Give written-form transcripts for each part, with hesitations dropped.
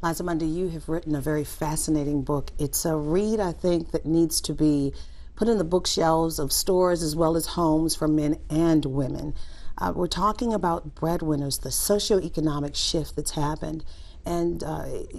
Liza Mundy, you have written a very fascinating book. It's a read, I think, that needs to be put in the bookshelves of stores as well as homes for men and women. We're talking about breadwinners, the socioeconomic shift that's happened. And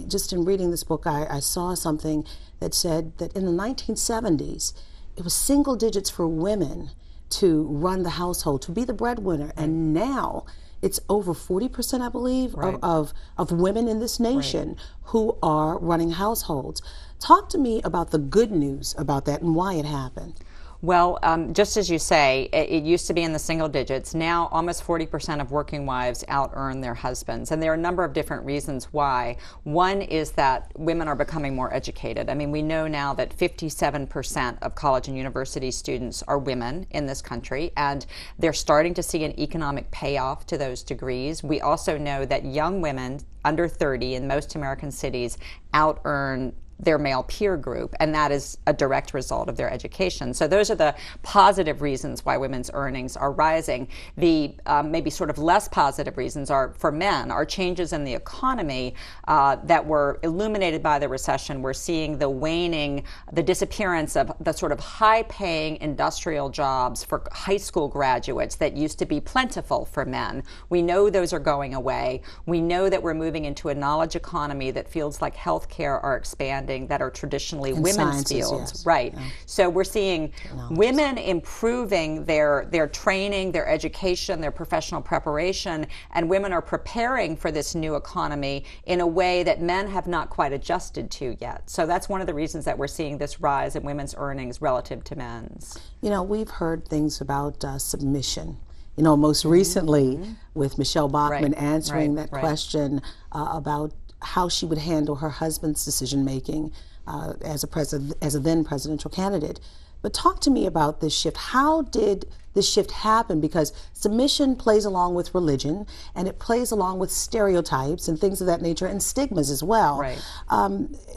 just in reading this book, I saw something that said that in the 1970s, it was single digits for women to run the household, to be the breadwinner. And now it's over 40%, I believe, of women in this nation who are running households. Talk to me about the good news about that and why it happened. Well, just as you say, it used to be in the single digits. Now, almost 40% of working wives out-earn their husbands. And there are a number of different reasons why. One is that women are becoming more educated. I mean, we know now that 57% of college and university students are women in this country, and they're starting to see an economic payoff to those degrees. We also know that young women under 30 in most American cities out-earn their male peer group, and that is a direct result of their education. So those are the positive reasons why women's earnings are rising. The maybe sort of less positive reasons are, for men, are changes in the economy that were illuminated by the recession. We're seeing the waning, the disappearance of the sort of high-paying industrial jobs for high school graduates that used to be plentiful for men. We know those are going away. We know that we're moving into a knowledge economy that fields like healthcare are expanding, that are traditionally women's sciences, fields. yes. Right. Yeah. So we're seeing women improving their training, their education, their professional preparation, and women are preparing for this new economy in a way that men have not quite adjusted to yet. So that's one of the reasons that we're seeing this rise in women's earnings relative to men's. You know, we've heard things about submission. You know, most recently with Michelle Bachmann answering that question about how she would handle her husband's decision-making as a then presidential candidate. But talk to me about this shift. How did this shift happen? Because submission plays along with religion, and it plays along with stereotypes and things of that nature, and stigmas as well. Right.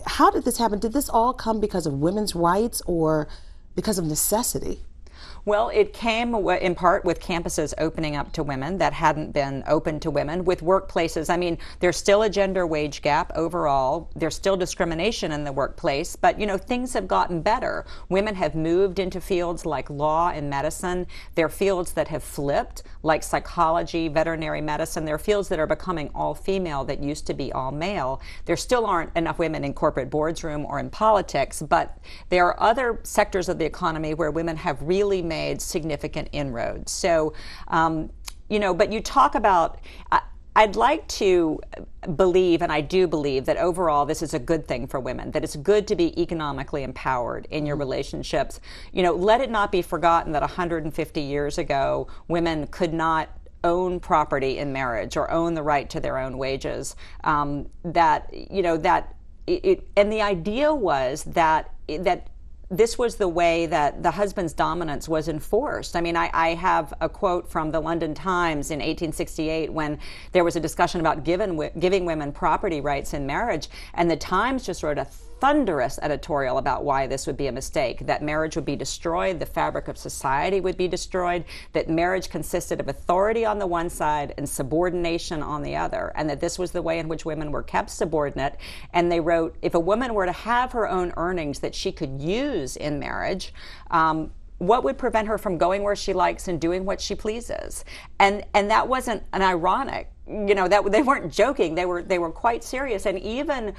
How did this happen? Did this all come because of women's rights or because of necessity? Well, it came in part with campuses opening up to women that hadn't been open to women, with workplaces. I mean, there's still a gender wage gap overall. There's still discrimination in the workplace, but, you know, things have gotten better. Women have moved into fields like law and medicine. There are fields that have flipped, like psychology, veterinary medicine. There are fields that are becoming all female that used to be all male. There still aren't enough women in corporate boardroom or in politics, but there are other sectors of the economy where women have really made significant inroads. So, you know, but you talk about, I'd like to believe, and I do believe, that overall this is a good thing for women, that it's good to be economically empowered in your relationships. You know, let it not be forgotten that 150 years ago, women could not own property in marriage or own the right to their own wages. And the idea was that this was the way that the husband's dominance was enforced. I mean, I have a quote from the London Times in 1868 when there was a discussion about giving women property rights in marriage, and the Times just wrote a thunderous editorial about why this would be a mistake, that marriage would be destroyed, the fabric of society would be destroyed, that marriage consisted of authority on the one side and subordination on the other, and that this was the way in which women were kept subordinate. And they wrote, if a woman were to have her own earnings that she could use in marriage, what would prevent her from going where she likes and doing what she pleases? And that wasn't an ironic, you know, that they weren't joking. They were quite serious. And even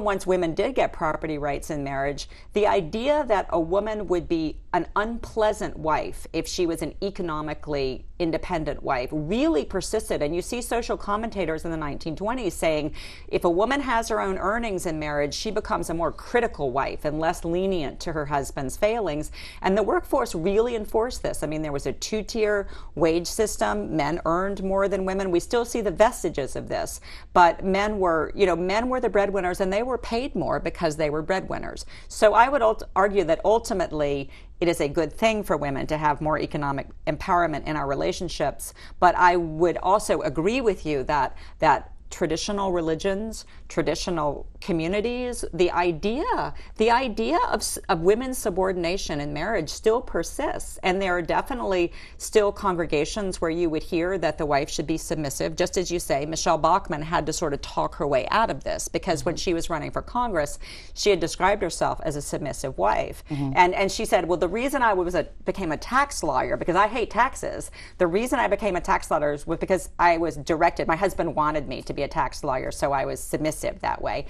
once women did get property rights in marriage, the idea that a woman would be an unpleasant wife if she was an economically independent wife really persisted. And you see social commentators in the 1920s saying, if a woman has her own earnings in marriage, she becomes a more critical wife and less lenient to her husband's failings. And the workforce really enforced this. I mean, there was a two-tier wage system. Men earned more than women. We still see the vestiges of this, but men were the breadwinners, and they were paid more because they were breadwinners. So I would argue that ultimately it is a good thing for women to have more economic empowerment in our relationships. But I would also agree with you that traditional religions, traditional communities, the idea of women's subordination in marriage still persists. And there are definitely still congregations where you would hear that the wife should be submissive. Just as you say, Michelle Bachmann had to sort of talk her way out of this, because when she was running for Congress, she had described herself as a submissive wife. And she said, well, the reason I became a tax lawyer, because I hate taxes, the reason I became a tax lawyer was because I was directed. My husband wanted me to be a tax lawyer, so I was submissive that way.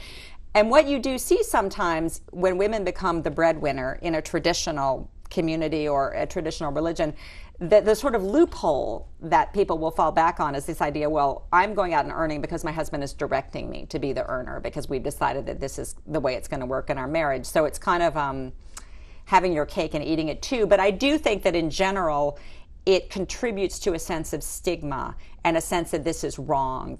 And what you do see sometimes when women become the breadwinner in a traditional community or a traditional religion, the sort of loophole that people will fall back on is this idea, well, I'm going out and earning because my husband is directing me to be the earner, because we've decided that this is the way it's going to work in our marriage. So it's kind of having your cake and eating it too. But I do think that in general, it contributes to a sense of stigma and a sense that this is wrong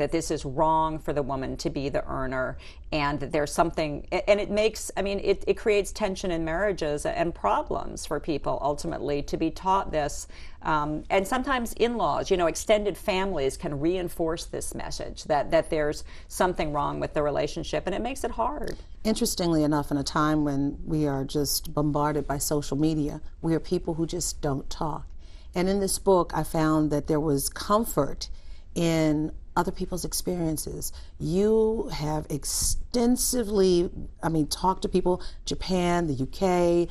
for the woman to be the earner, and that there's something, and it makes, it creates tension in marriages and problems for people ultimately to be taught this. And sometimes in-laws, extended families can reinforce this message that there's something wrong with the relationship, and it makes it hard. Interestingly enough, in a time when we are just bombarded by social media, we are people who just don't talk. And in this book, I found that there was comfort in other people's experiences. You have extensively, talked to people, Japan, the UK,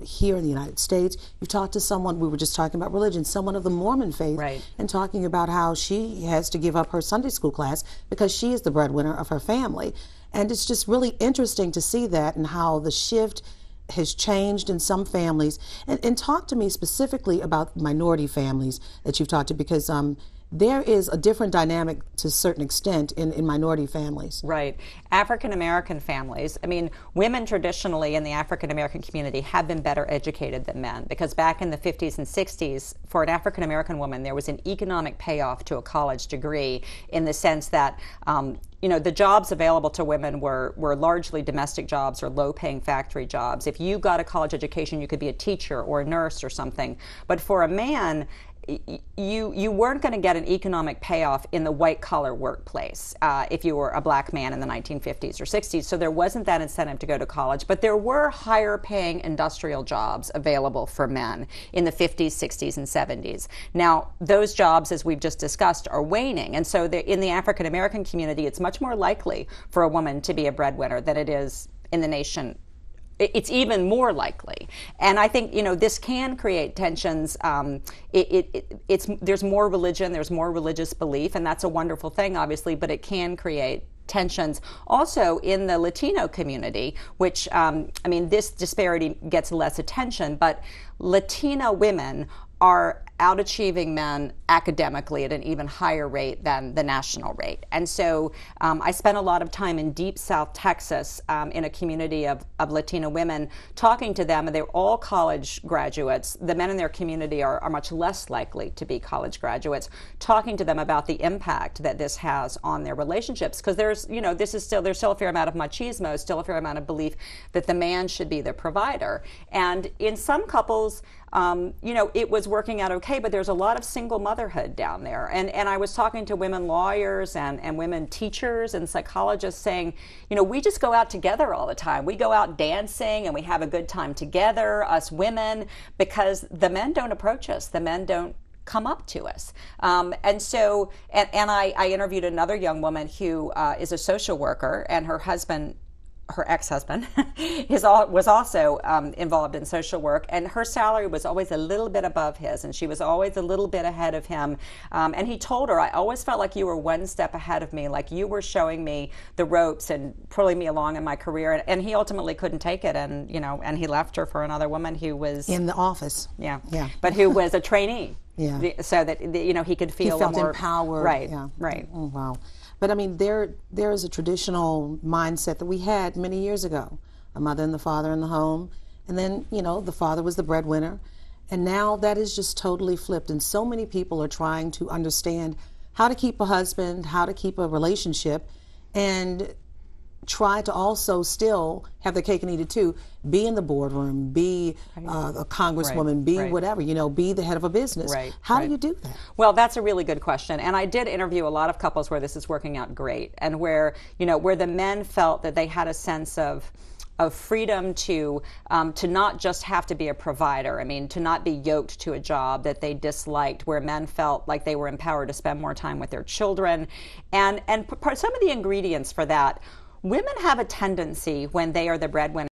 here in the United States. You've talked to someone, we were just talking about religion, someone of the Mormon faith, right, and talking about how she has to give up her Sunday school class because she is the breadwinner of her family. And it's just really interesting to see that and how the shift has changed in some families. And talk to me specifically about minority families that you've talked to, because there is a different dynamic to a certain extent in minority families. Right. African American families, women traditionally in the African American community have been better educated than men, because back in the 50s and 60s, for an African American woman, there was an economic payoff to a college degree, in the sense that the jobs available to women were largely domestic jobs or low-paying factory jobs. If you got a college education, you could be a teacher or a nurse or something. But for a man, you weren't going to get an economic payoff in the white-collar workplace if you were a black man in the 1950s or 60s. So there wasn't that incentive to go to college. But there were higher-paying industrial jobs available for men in the 50s, 60s, and 70s. Now, those jobs, as we've just discussed, are waning. And so in the African-American community, it's much more likely for a woman to be a breadwinner than it is in the nation. It's even more likely. And I think, this can create tensions. There's more religion, there's more religious belief, and that's a wonderful thing, obviously, but it can create tensions. Also in the Latino community, which, this disparity gets less attention, but Latina women are out-achieving men academically at an even higher rate than the national rate. And so I spent a lot of time in deep South Texas in a community of Latino women, talking to them, and they're all college graduates. The men in their community are much less likely to be college graduates, talking to them about the impact that this has on their relationships, because there's still a fair amount of machismo, still a fair amount of belief that the man should be the provider. And in some couples, it was working out okay, but there's a lot of single motherhood down there. And I was talking to women lawyers and women teachers and psychologists saying, we just go out together all the time. We go out dancing and we have a good time together, us women, because the men don't approach us. The men don't come up to us. And I interviewed another young woman who is a social worker, and her ex-husband was also involved in social work, and her salary was always a little bit above his, and she was always a little bit ahead of him. And he told her, I always felt like you were one step ahead of me, like you were showing me the ropes and pulling me along in my career. And he ultimately couldn't take it, and he left her for another woman who was in the office. Yeah. But who was a trainee. Yeah. So that he could feel he felt more empowered. Right. Yeah. Right. Oh, wow. But there is a traditional mindset that we had many years ago. A mother and the father in the home, and then, the father was the breadwinner. And now that is just totally flipped. And so many people are trying to understand how to keep a husband, how to keep a relationship. And try to also still have their cake and eat it too, be in the boardroom, be a congresswoman, be whatever, you know, be the head of a business. How do you do that? Well, that's a really good question. And I did interview a lot of couples where this is working out great, and where, you know, where the men felt that they had a sense of freedom to not just have to be a provider. I mean, to not be yoked to a job that they disliked, where men felt like they were empowered to spend more time with their children. And some of the ingredients for that, women have a tendency when they are the breadwinner